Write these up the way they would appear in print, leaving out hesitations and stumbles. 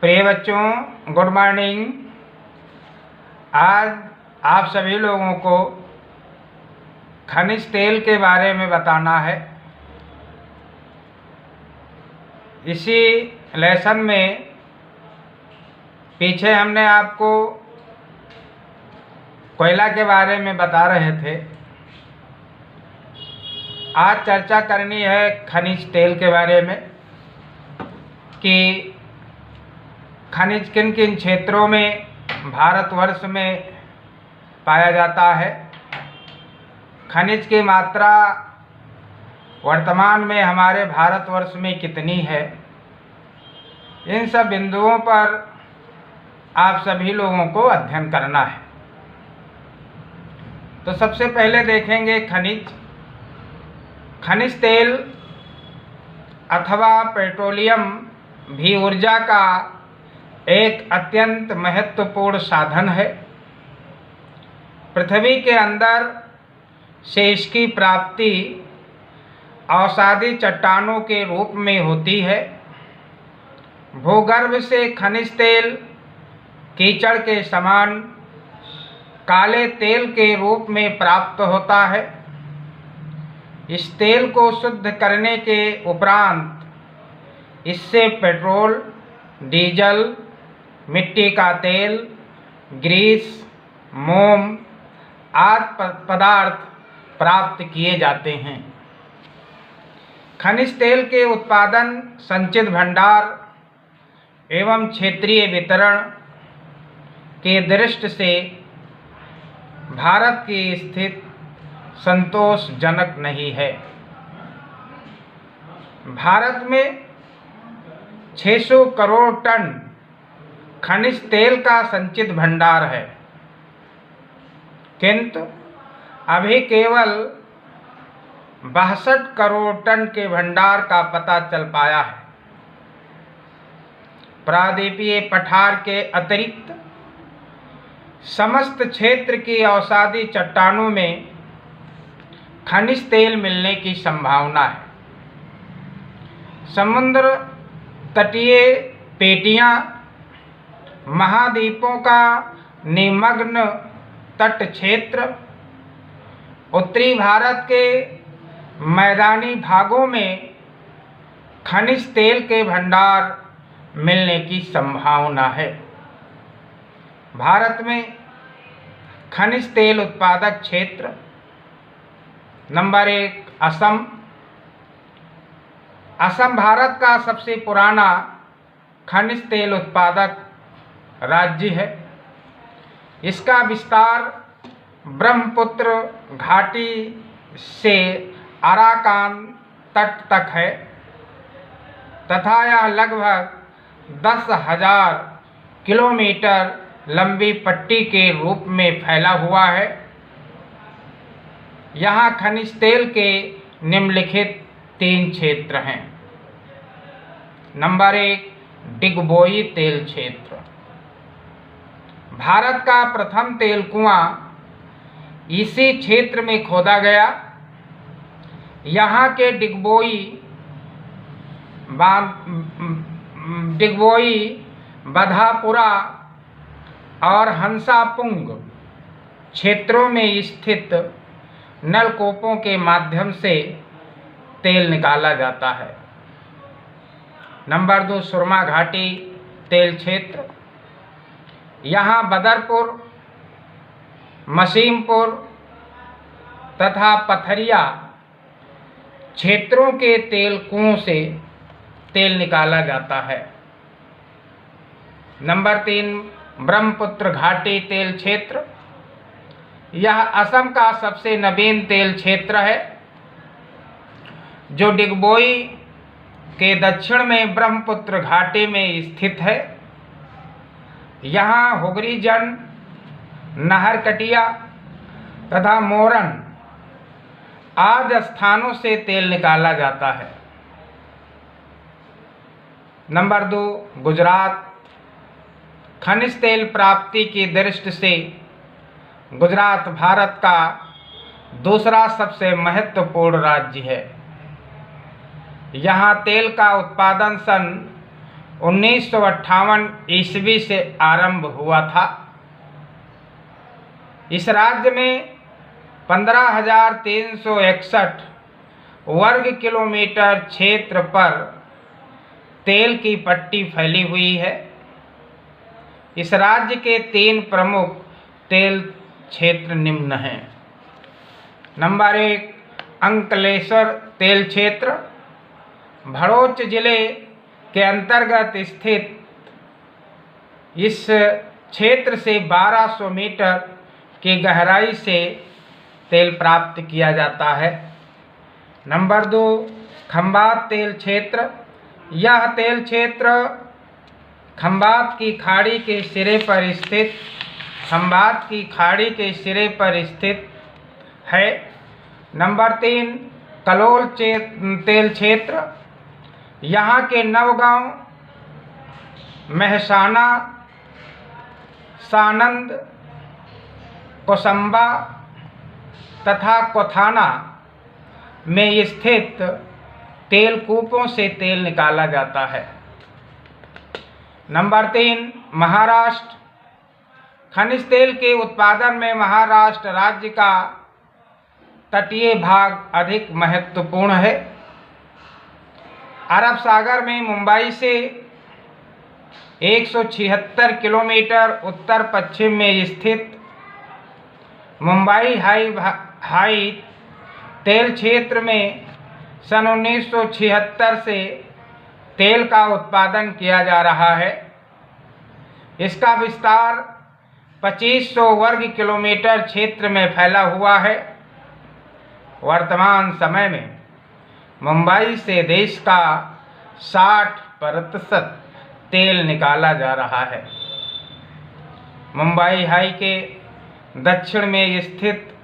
प्रिय बच्चों, good morning. आज आप सभी लोगों को खनिज तेल के बारे में बताना है। इसी लेसन में पीछे हमने आपको कोयला के बारे में बता रहे थे। आज चर्चा करनी है खनिज तेल के बारे में कि खनिज किन किन क्षेत्रों में भारतवर्ष में पाया जाता है, खनिज की मात्रा वर्तमान में हमारे भारतवर्ष में कितनी है। इन सब बिंदुओं पर आप सभी लोगों को अध्ययन करना है। तो सबसे पहले देखेंगे खनिज तेल अथवा पेट्रोलियम भी ऊर्जा का एक अत्यंत महत्वपूर्ण साधन है। पृथ्वी के अंदर से इसकी प्राप्ति अवसादी चट्टानों के रूप में होती है। भूगर्भ से खनिज तेल कीचड़ के समान काले तेल के रूप में प्राप्त होता है। इस तेल को शुद्ध करने के उपरांत इससे पेट्रोल, डीजल, मिट्टी का तेल, ग्रीस, मोम आदि पदार्थ प्राप्त किए जाते हैं। खनिज तेल के उत्पादन, संचित भंडार एवं क्षेत्रीय वितरण के दृष्टि से भारत की स्थिति संतोषजनक नहीं है। भारत में 600 करोड़ टन खनिज तेल का संचित भंडार है, किंतु अभी केवल 62 करोड़ टन के भंडार का पता चल पाया है। प्रायद्वीपीय पठार के अतिरिक्त समस्त क्षेत्र की अवसादी चट्टानों में खनिज तेल मिलने की संभावना है। समुद्र तटीय पेटियां, महाद्वीपों का निमग्न तट क्षेत्र, उत्तरी भारत के मैदानी भागों में खनिज तेल के भंडार मिलने की संभावना है। भारत में खनिज तेल उत्पादक क्षेत्र नंबर 1 असम। असम भारत का सबसे पुराना खनिज तेल उत्पादक राज्य है। इसका विस्तार ब्रह्मपुत्र घाटी से अराकान तट तक है तथा यह लगभग 10,000 किलोमीटर लंबी पट्टी के रूप में फैला हुआ है। यहाँ खनिज तेल के निम्नलिखित 3 क्षेत्र हैं। नंबर 1 डिगबोई तेल क्षेत्र। भारत का प्रथम तेल कुआं इसी क्षेत्र में खोदा गया। यहाँ के डिगबोई, बधापुरा और हंसापुंग क्षेत्रों में स्थित नलकूपों के माध्यम से तेल निकाला जाता है। नंबर 2 सुरमा घाटी तेल क्षेत्र। यहाँ बदरपुर, मसीमपुर तथा पथरिया क्षेत्रों के तेल कुओं से तेल निकाला जाता है। नंबर 3 ब्रह्मपुत्र घाटी तेल क्षेत्र। यह असम का सबसे नवीन तेल क्षेत्र है, जो डिगबोई के दक्षिण में ब्रह्मपुत्र घाटी में स्थित है। यहाँ हुगरीजन, नहरकटिया तथा मोरन आदि स्थानों से तेल निकाला जाता है। नंबर 2 गुजरात। खनिज तेल प्राप्ति की दृष्टि से गुजरात भारत का दूसरा सबसे महत्वपूर्ण राज्य है। यहाँ तेल का उत्पादन सन 1958 ईस्वी से आरंभ हुआ था। इस राज्य में 15,361 वर्ग किलोमीटर क्षेत्र पर तेल की पट्टी फैली हुई है। इस राज्य के 3 प्रमुख तेल क्षेत्र निम्न हैं। नंबर 1, अंकलेश्वर तेल क्षेत्र। भरूच जिले के अंतर्गत स्थित इस क्षेत्र से 1200 मीटर की गहराई से तेल प्राप्त किया जाता है। नंबर 2, खंभात तेल क्षेत्र। यह तेल क्षेत्र खंभात की खाड़ी के सिरे पर स्थित है। नंबर 3, कलोल तेल क्षेत्र। यहाँ के नवगांव, महसाना, सानंद, कोसंबा तथा कोथाना में स्थित तेल कूपों से तेल निकाला जाता है। नंबर 3, महाराष्ट्र। खनिज तेल के उत्पादन में महाराष्ट्र राज्य का तटीय भाग अधिक महत्वपूर्ण है। अरब सागर में मुंबई से 176 किलोमीटर उत्तर पश्चिम में स्थित मुंबई हाई तेल क्षेत्र में सन 1976 से तेल का उत्पादन किया जा रहा है। इसका विस्तार 2500 वर्ग किलोमीटर क्षेत्र में फैला हुआ है। वर्तमान समय में मुंबई से देश का 60% तेल निकाला जा रहा है। मुंबई हाई के दक्षिण में स्थित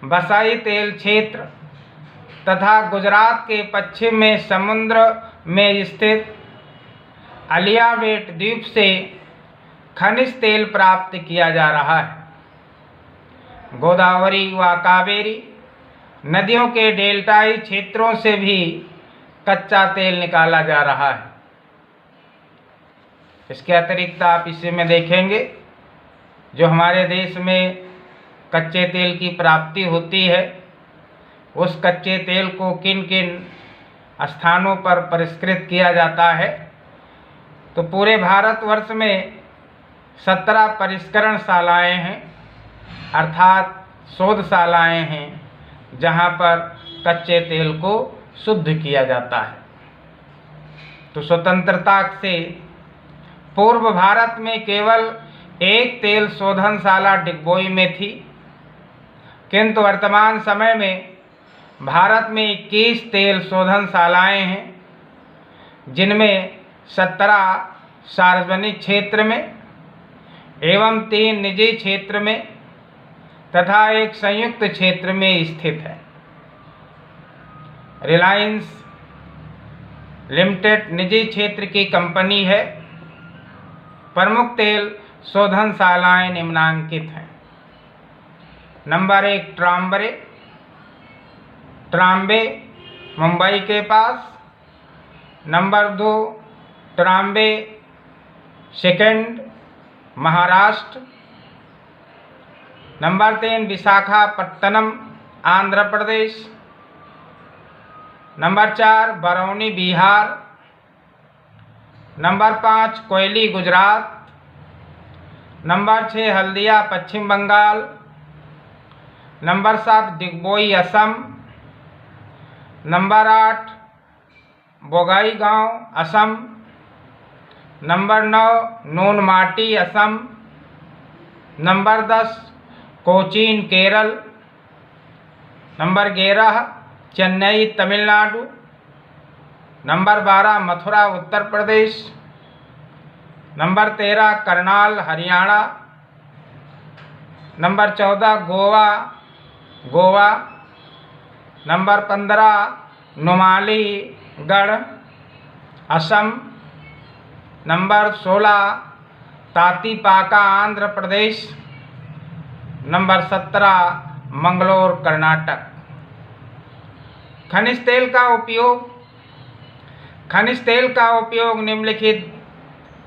बसाई तेल क्षेत्र तथा गुजरात के पश्चिम में समुद्र में स्थित अलियावेट द्वीप से खनिज तेल प्राप्त किया जा रहा है। गोदावरी व कावेरी नदियों के डेल्टाई क्षेत्रों से भी कच्चा तेल निकाला जा रहा है। इसके अतिरिक्त आप इसी में देखेंगे जो हमारे देश में कच्चे तेल की प्राप्ति होती है, उस कच्चे तेल को किन किन स्थानों पर परिष्कृत किया जाता है। तो पूरे भारतवर्ष में 17 परिष्करणशालाएँ हैं, अर्थात शोधशालाएँ हैं, जहाँ पर कच्चे तेल को शुद्ध किया जाता है। तो स्वतंत्रता से पूर्व भारत में केवल एक तेल शोधनशाला डिगबोई में थी, किंतु वर्तमान समय में भारत में 21 तेल शोधनशालाएँ हैं, जिनमें 17 सार्वजनिक क्षेत्र में एवं 3 निजी क्षेत्र में तथा एक संयुक्त क्षेत्र में स्थित है। रिलायंस लिमिटेड निजी क्षेत्र की कंपनी है। प्रमुख तेल शोधनशालाएँ निम्नांकित हैं। नंबर 1, ट्राम्बे मुंबई के पास। Number 2, Trombay second Maharashtra. Number 3, Visakhapatnam Andhra Pradesh. Number 4, Barauni Bihar. Number 5, Koyali Gujarat. Number 6, Haldia Paschim Bangal. Number 7, Digboi Assam. Number 8, Bongaigaon Assam. Number 9, Noonmati Assam. Number 10, Cochin Kerala. Number 11, Chennai Tamil Nadu. Number 12, Mathura Uttar Pradesh. Number 13, Karnal Haryana. Number 14, Goa. Number 15, Numaligarh Assam. Number 16, Tatipaka Andhra Pradesh. Number 17, Mangalore Karnataka. खनिज तेल का उपयोग खनिज तेल का उपयोग निम्नलिखित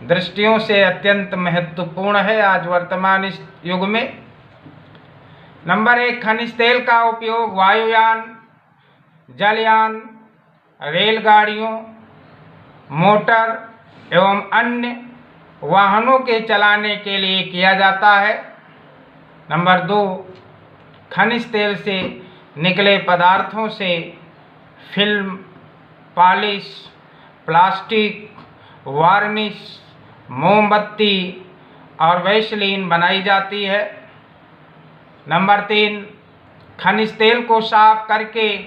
दृष्टियों से अत्यंत महत्वपूर्ण है आज वर्तमान इस युग में। नंबर 1, खनिज तेल का उपयोग वायुयान, जलयान, रेलगाड़ियों, मोटर एवं अन्य वाहनों के चलाने के लिए किया जाता है। नंबर 2, खनिज तेल से निकले पदार्थों से फिल्म, पॉलिश, प्लास्टिक, वार्निश, मोमबत्ती और वैसलीन बनाई जाती है। नंबर 3, खनिज तेल को साफ करके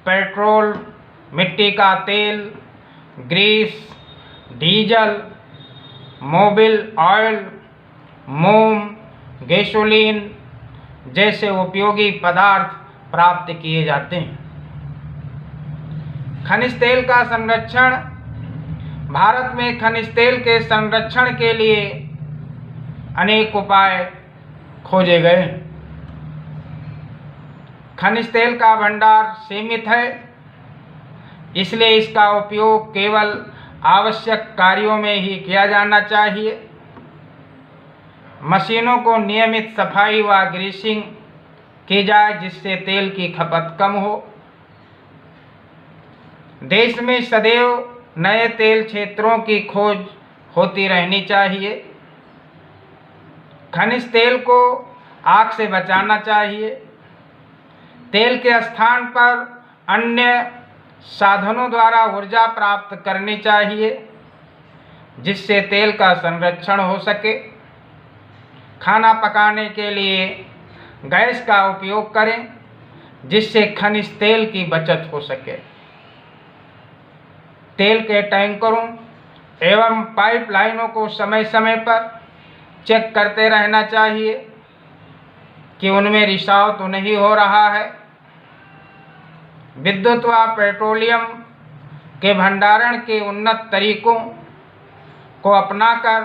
पेट्रोल, मिट्टी का तेल, ग्रीस, डीजल, मोबिल ऑयल, मोम, गैसोलीन जैसे उपयोगी पदार्थ प्राप्त किए जाते हैं। खनिज तेल का संरक्षण। भारत में खनिज तेल के संरक्षण के लिए अनेक उपाय खोजे गए। खनिज तेल का भंडार सीमित है, इसलिए इसका उपयोग केवल आवश्यक कार्यों में ही किया जाना चाहिए। मशीनों को नियमित सफाई व ग्रीसिंग की जाए जिससे तेल की खपत कम हो। देश में सदैव नए तेल क्षेत्रों की खोज होती रहनी चाहिए। खनिज तेल को आग से बचाना चाहिए। तेल के स्थान पर अन्य साधनों द्वारा ऊर्जा प्राप्त करनी चाहिए जिससे तेल का संरक्षण हो सके। खाना पकाने के लिए गैस का उपयोग करें जिससे खनिज तेल की बचत हो सके। तेल के टैंकरों एवं पाइपलाइनों को समय समय पर चेक करते रहना चाहिए कि उनमें रिसाव तो नहीं हो रहा है। विद्युत व पेट्रोलियम के भंडारण के उन्नत तरीकों को अपनाकर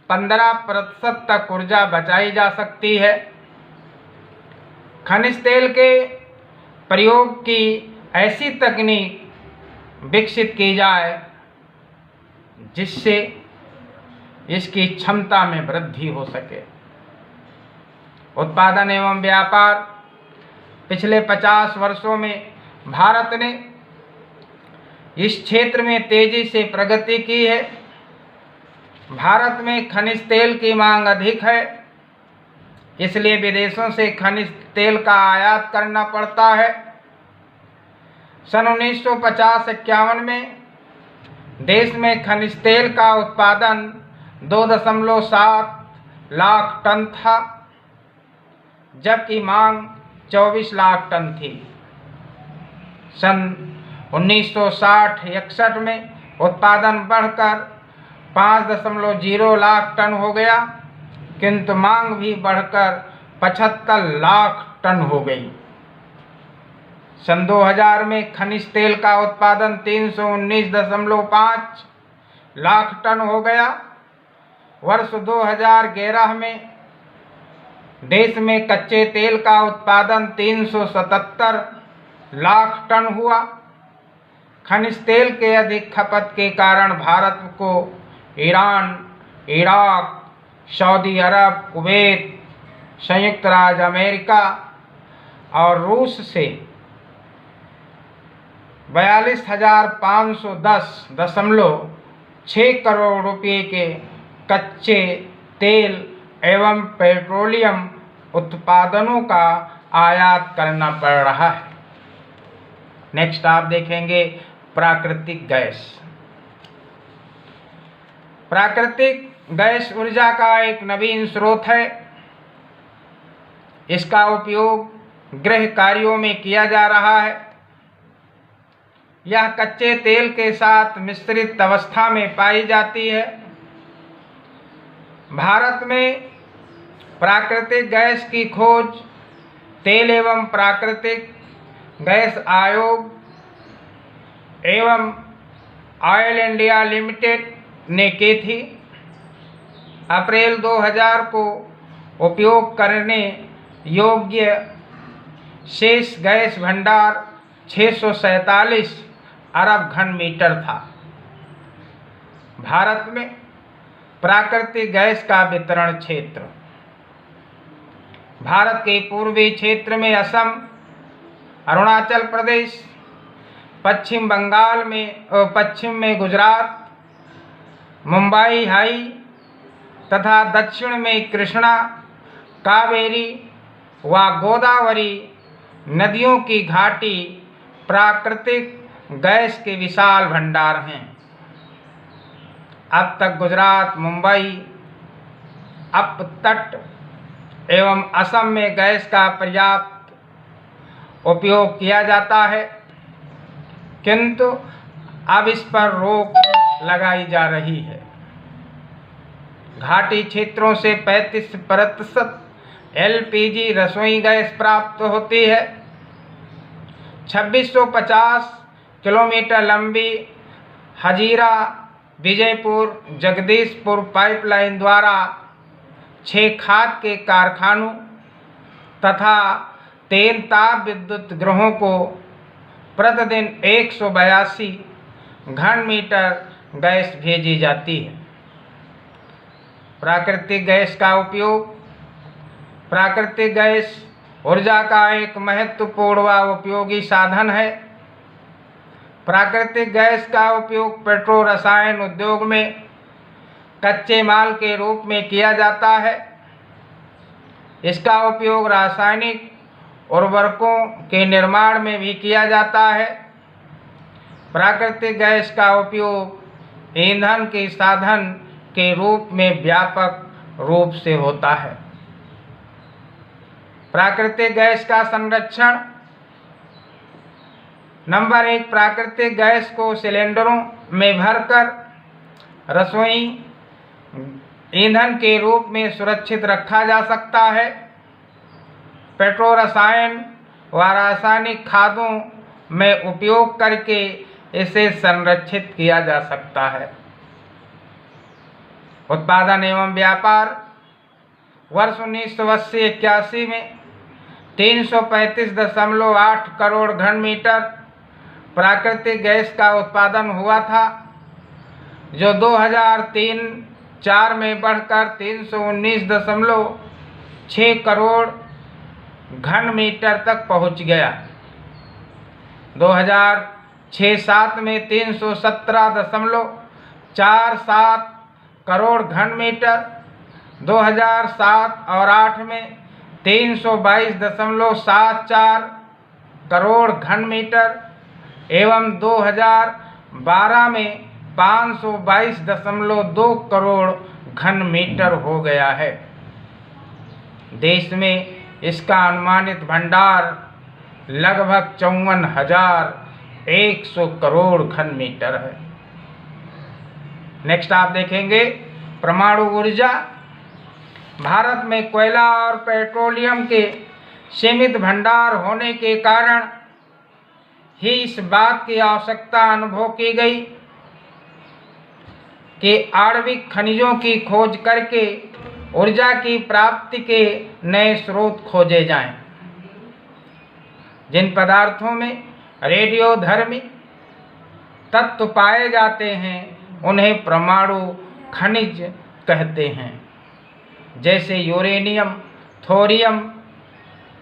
15% तक ऊर्जा बचाई जा सकती है। खनिज तेल के प्रयोग की ऐसी तकनीक विकसित की जाए जिससे इसकी क्षमता में वृद्धि हो सके। उत्पादन एवं व्यापार। पिछले 50 वर्षों में भारत ने इस क्षेत्र में तेजी से प्रगति की है। भारत में खनिज तेल की मांग अधिक है, इसलिए विदेशों से खनिज तेल का आयात करना पड़ता है। सन 1950-51 में देश में खनिज तेल का उत्पादन 2.7 लाख टन था, जबकि मांग 24 लाख टन थी। सन 1960-61 में उत्पादन बढ़कर 5.0 लाख टन हो गया, किंतु मांग भी बढ़कर 75 लाख टन हो गई। सन 2000 में खनिज तेल का उत्पादन 319.5 लाख टन हो गया। वर्ष 2011 में देश में कच्चे तेल का उत्पादन 377 लाख टन हुआ। खनिज तेल के अधिक खपत के कारण भारत को ईरान, इराक, सऊदी अरब, कुवैत, संयुक्त राज्य अमेरिका और रूस से 42,510.6 करोड़ रुपये के कच्चे तेल एवं पेट्रोलियम उत्पादनों का आयात करना पड़ रहा है। नेक्स्ट आप देखेंगे प्राकृतिक गैस। प्राकृतिक गैस ऊर्जा का एक नवीन स्रोत है। इसका उपयोग गृह कार्यों में किया जा रहा है। यह कच्चे तेल के साथ मिश्रित अवस्था में पाई जाती है। भारत में प्राकृतिक गैस की खोज तेल एवं प्राकृतिक गैस आयोग एवं ऑयल इंडिया लिमिटेड ने की थी। अप्रैल 2000 को उपयोग करने योग्य शेष गैस भंडार 647 अरब घन मीटर था। भारत में प्राकृतिक गैस का वितरण क्षेत्र। भारत के पूर्वी क्षेत्र में असम, अरुणाचल प्रदेश, पश्चिम बंगाल में पश्चिम में गुजरात, मुंबई हाई तथा दक्षिण में कृष्णा, कावेरी व गोदावरी नदियों की घाटी प्राकृतिक गैस के विशाल भंडार हैं। अब तक गुजरात, मुंबई, अपतट एवं असम में गैस का पर्याप्त उपयोग किया जाता है, किंतु अब इस पर रोक लगाई जा रही है। घाटी क्षेत्रों से 35% एलपीजी रसोई गैस प्राप्त होती है। 2650 किलोमीटर लंबी हजीरा विजयपुर जगदीशपुर पाइपलाइन द्वारा 6 खाद के कारखानों तथा 3 ताप विद्युत गृहों को प्रतिदिन 182 घन मीटर गैस भेजी जाती है। प्राकृतिक गैस का उपयोग। प्राकृतिक गैस ऊर्जा का एक महत्वपूर्ण व उपयोगी साधन है। प्राकृतिक गैस का उपयोग पेट्रो रसायन उद्योग में कच्चे माल के रूप में किया जाता है। इसका उपयोग रासायनिक उर्वरकों के निर्माण में भी किया जाता है। प्राकृतिक गैस का उपयोग ईंधन के साधन के रूप में व्यापक रूप से होता है। प्राकृतिक गैस का संरक्षण। नंबर 1, प्राकृतिक गैस को सिलेंडरों में भरकर रसोई ईंधन के रूप में सुरक्षित रखा जा सकता है। पेट्रो रसायन व रासायनिक खादों में उपयोग करके इसे संरक्षित किया जा सकता है। उत्पादन एवं व्यापार। वर्ष 1980-81 में 335.8 करोड़ घन मीटर प्राकृतिक गैस का उत्पादन हुआ था, जो 2003-04 में बढ़कर 319.6 करोड़ घन मीटर तक पहुंच गया। 2006-07 में 317.47 करोड़ घन मीटर, 2007 और 8 में 322.74 करोड़ घन मीटर एवं 2012 में 522.2 करोड़ घन मीटर हो गया है। देश में इसका अनुमानित भंडार लगभग 54,100 करोड़ घन मीटर है। नेक्स्ट आप देखेंगे परमाणु ऊर्जा। भारत में कोयला और पेट्रोलियम के सीमित भंडार होने के कारण ही इस बात की आवश्यकता अनुभव की गई कि आणविक खनिजों की खोज करके ऊर्जा की प्राप्ति के नए स्रोत खोजे जाएं। जिन पदार्थों में रेडियोधर्मी तत्व पाए जाते हैं उन्हें परमाणु खनिज कहते हैं, जैसे uranium, thorium,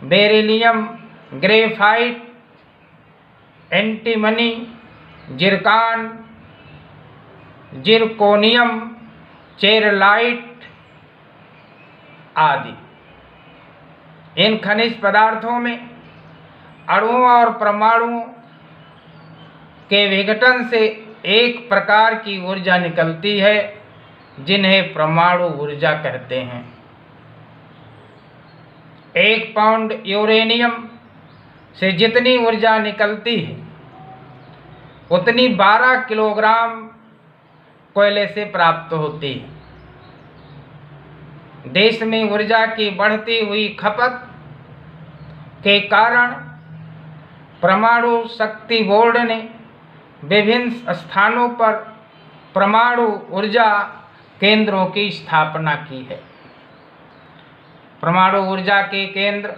beryllium, graphite, antimony, zircon, zirconium, cheralite आदि। इन खनिज पदार्थों में अणुओं और परमाणुओं के विघटन से एक प्रकार की ऊर्जा निकलती है, जिन्हें परमाणु ऊर्जा कहते हैं। 1 पाउंड यूरेनियम से जितनी ऊर्जा निकलती है उतनी 12 किलोग्राम कोयले से प्राप्त होती है। देश में ऊर्जा की बढ़ती हुई खपत के कारण परमाणु शक्ति बोर्ड ने विभिन्न स्थानों पर परमाणु ऊर्जा केंद्रों की स्थापना की है। परमाणु ऊर्जा के केंद्र।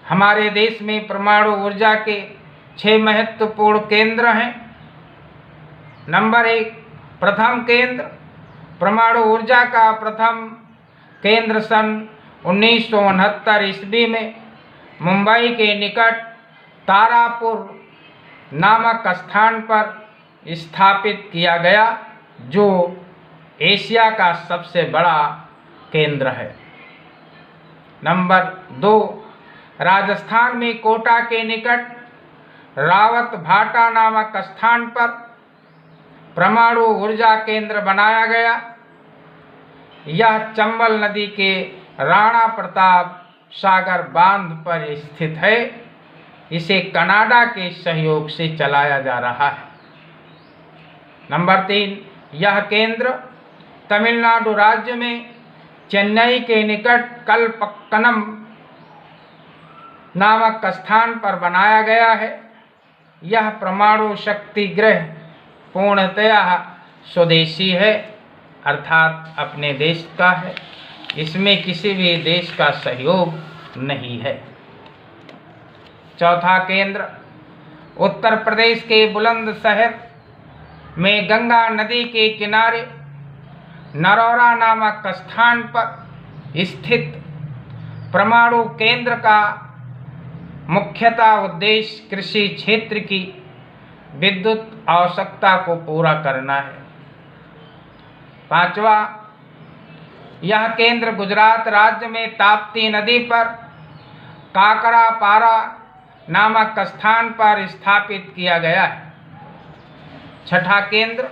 हमारे देश में परमाणु ऊर्जा के 6 महत्वपूर्ण केंद्र हैं। नंबर 1, प्रथम केंद्र परमाणु ऊर्जा का प्रथम केंद्र सन 1969 ईस्वी में मुंबई के निकट तारापुर नामक स्थान पर स्थापित किया गया, जो एशिया का सबसे बड़ा केंद्र है। नंबर 2, राजस्थान में कोटा के निकट रावत भाटा नामक स्थान पर परमाणु ऊर्जा केंद्र बनाया गया। यह चंबल नदी के राणा प्रताप सागर बांध पर स्थित है। इसे कनाडा के सहयोग से चलाया जा रहा है। नंबर 3, यह केंद्र तमिलनाडु राज्य में चेन्नई के निकट कलपक्कनम नामक स्थान पर बनाया गया है। यह परमाणु शक्ति गृह पूर्णतया स्वदेशी है, अर्थात अपने देश का है। इसमें किसी भी देश का सहयोग नहीं है। चौथा केंद्र उत्तर प्रदेश के बुलंदशहर में गंगा नदी के किनारे नरौरा नामक स्थान पर स्थित परमाणु केंद्र का मुख्यतः उद्देश्य कृषि क्षेत्र की विद्युत आवश्यकता को पूरा करना है। पांचवा, यह केंद्र गुजरात राज्य में ताप्ती नदी पर काकरापारा नामक स्थान पर स्थापित किया गया है। छठा केंद्र,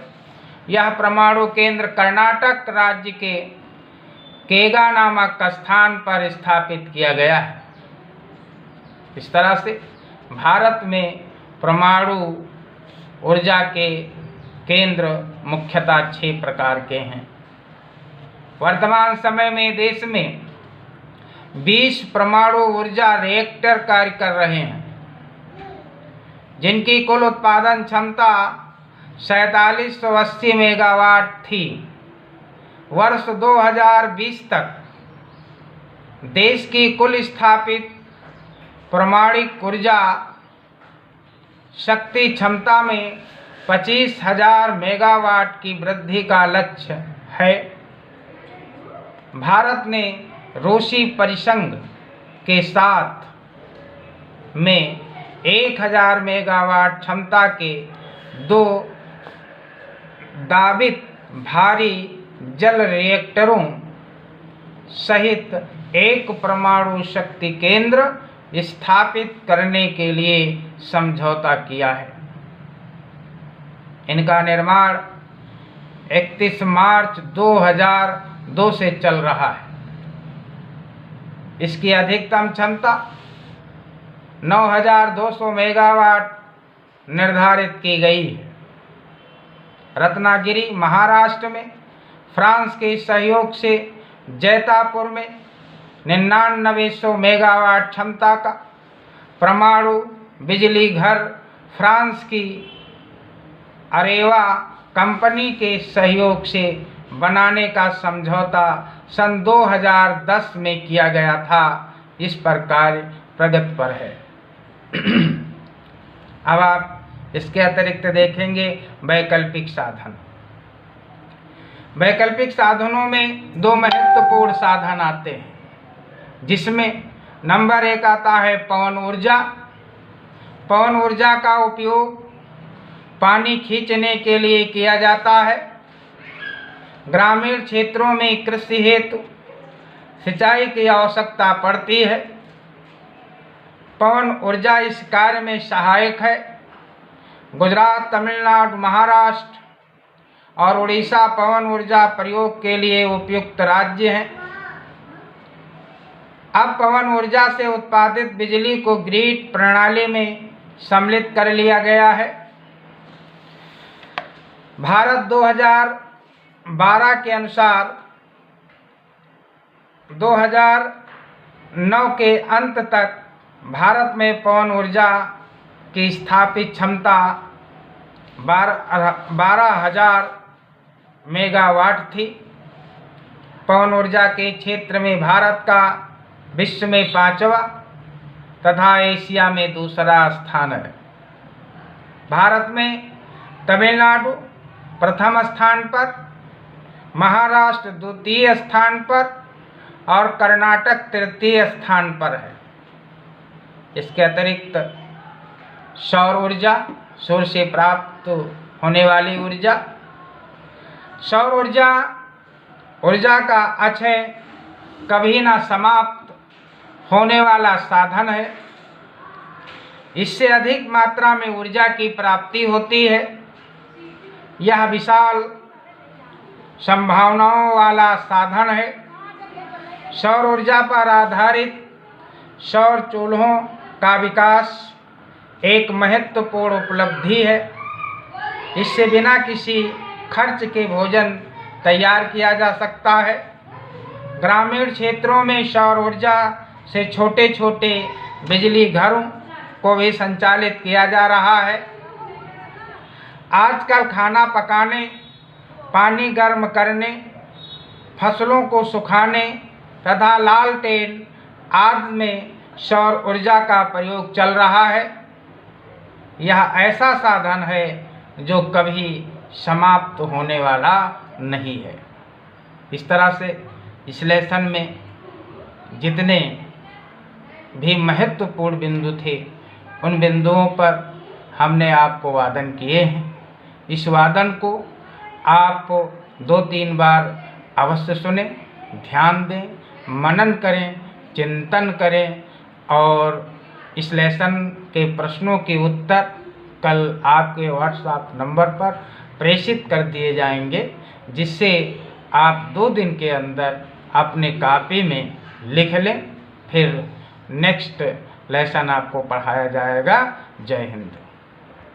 यह परमाणु केंद्र कर्नाटक राज्य के केगा नामक स्थान पर स्थापित किया गया है। इस तरह से भारत में परमाणु ऊर्जा के केंद्र मुख्यतः 6 प्रकार के हैं। वर्तमान समय में देश में 20 परमाणु ऊर्जा रिएक्टर कार्य कर रहे हैं, जिनकी कुल उत्पादन क्षमता 4780 मेगावाट थी। वर्ष 2020 तक देश की कुल स्थापित परमाणु ऊर्जा शक्ति क्षमता में 25,000 मेगावाट की वृद्धि का लक्ष्य है। भारत ने रूसी परिसंघ के साथ में 1000 मेगावाट क्षमता के 2 दाबित भारी जल रिएक्टरों सहित एक परमाणु शक्ति केंद्र स्थापित करने के लिए समझौता किया है। इनका निर्माण 31 मार्च 2002 से चल रहा है। इसकी अधिकतम क्षमता 9200 मेगावाट निर्धारित की गई है। रत्नागिरी महाराष्ट्र में फ्रांस के सहयोग से जैतापुर में 9900 मेगावाट क्षमता का परमाणु बिजली घर फ्रांस की अरेवा कंपनी के सहयोग से बनाने का समझौता सन 2010 में किया गया था। इस पर कार्य प्रगति पर है। अब आप इसके अतिरिक्त देखेंगे वैकल्पिक साधन। वैकल्पिक साधनों में 2 महत्वपूर्ण साधन आते हैं, जिसमें नंबर 1 आता है पवन ऊर्जा। पवन ऊर्जा का उपयोग पानी खींचने के लिए किया जाता है। ग्रामीण क्षेत्रों में कृषि हेतु सिंचाई की आवश्यकता पड़ती है। पवन ऊर्जा इस कार्य में सहायक है। गुजरात, तमिलनाडु, महाराष्ट्र और उड़ीसा पवन ऊर्जा प्रयोग के लिए उपयुक्त राज्य हैं। अब पवन ऊर्जा से उत्पादित बिजली को ग्रिड प्रणाली में सम्मिलित कर लिया गया है। भारत 2012 के अनुसार 2009 के अंत तक भारत में पवन ऊर्जा की स्थापित क्षमता 12,000 मेगावाट थी। पवन ऊर्जा के क्षेत्र में भारत का विश्व में 5वां तथा एशिया में दूसरा स्थान है। भारत में तमिलनाडु प्रथम स्थान पर, महाराष्ट्र द्वितीय स्थान पर और कर्नाटक तृतीय स्थान पर है। इसके अतिरिक्त सौर ऊर्जा, सूर्य से प्राप्त होने वाली ऊर्जा, सौर ऊर्जा का अक्षय कभी ना समाप्त होने वाला साधन है। इससे अधिक मात्रा में ऊर्जा की प्राप्ति होती है। यह विशाल संभावनाओं वाला साधन है। सौर ऊर्जा पर आधारित सौर चूल्हों का विकास एक महत्वपूर्ण उपलब्धि है। इससे बिना किसी खर्च के भोजन तैयार किया जा सकता है। ग्रामीण क्षेत्रों में सौर ऊर्जा से छोटे छोटे बिजली घरों को भी संचालित किया जा रहा है। आजकल खाना पकाने, पानी गर्म करने, फसलों को सुखाने तथा लालटेन आदि में सौर ऊर्जा का प्रयोग चल रहा है। यह ऐसा साधन है जो कभी समाप्त होने वाला नहीं है। इस तरह से इस लेसन में जितने भी महत्वपूर्ण बिंदु थे उन बिंदुओं पर हमने आपको वादन किए हैं। इस वादन को आप 2-3 बार अवश्य सुने, ध्यान दें, मनन करें, चिंतन करें और इस लेसन के प्रश्नों के उत्तर कल आपके व्हाट्सएप नंबर पर प्रेषित कर दिए जाएंगे, जिससे आप 2 दिन के अंदर अपने कॉपी में लिख लें। फिर नेक्स्ट लेसन आपको पढ़ाया जाएगा। जय हिंद।